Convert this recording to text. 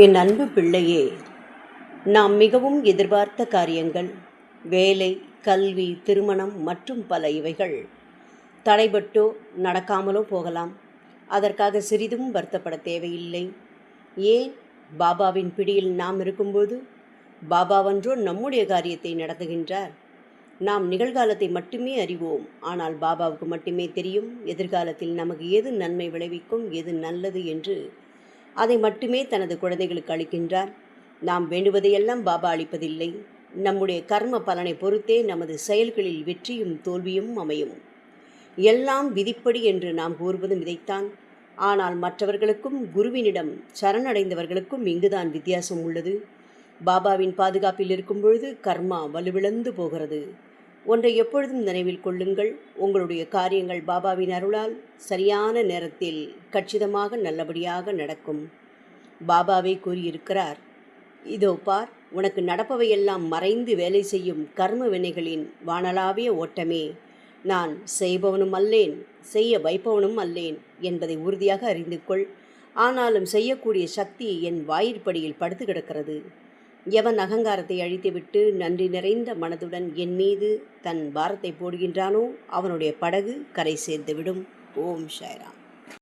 என் அன்பு பிள்ளையே, நாம் மிகவும் எதிர்பார்த்த காரியங்கள், வேலை, கல்வி, திருமணம் மற்றும் பல இவைகள் தடைபட்டோ நடக்காமலோ போகலாம். அதற்காக சிறிதும் வருத்தப்பட தேவையில்லை. ஏன்? பாபாவின் பிடியில் நாம் இருக்கும்போது பாபாவன்றோ நம்முடைய காரியத்தை நடத்துகின்றார். நாம் நிகழ்காலத்தை மட்டுமே அறிவோம். ஆனால் பாபாவுக்கு மட்டுமே தெரியும் எதிர்காலத்தில் நமக்கு எது நன்மை விளைவிக்கும், எது நல்லது என்று. அதை மட்டுமே தனது குழந்தைகளுக்கு அளிக்கின்றார். நாம் வேண்டுவதையெல்லாம் பாபா அளிப்பதில்லை. நம்முடைய கர்ம பலனை பொறுத்தே நமது செயல்களில் வெற்றியும் தோல்வியும் அமையும். எல்லாம் விதிப்படி என்று நாம் கூறுவதும் இதைத்தான். ஆனால் மற்றவர்களுக்கும் குருவினிடம் சரணடைந்தவர்களுக்கும் இங்குதான் வித்தியாசம் உள்ளது. பாபாவின் பாதுகாப்பில் இருக்கும் பொழுது கர்மா வலுவிழந்து போகிறது. ஒன்றை எப்பொழுதும் நினைவில் கொள்ளுங்கள், உங்களுடைய காரியங்கள் பாபாவின் அருளால் சரியான நேரத்தில் கச்சிதமாக நல்லபடியாக நடக்கும். பாபாவே கூறியிருக்கிறார், இதோ பார், உனக்கு நடப்பவையெல்லாம் மறைந்து வேலை செய்யும் கர்ம வினைகளின் வானளாவிய ஓட்டமே. நான் செய்பவனும் அல்லேன், செய்ய வைப்பவனும் அல்லேன் என்பதை உறுதியாக அறிந்து கொள். ஆனாலும் செய்யக்கூடிய சக்தி என் வாயிற்படியில் படுத்து கிடக்கிறது. எவன் அகங்காரத்தை அழித்துவிட்டு நன்றி நிறைந்த மனதுடன் என் மீது தன் பாரத்தை போடுகின்றானோ அவனுடைய படகு கரை சேர்ந்துவிடும். ஓம் சாய்ராம்.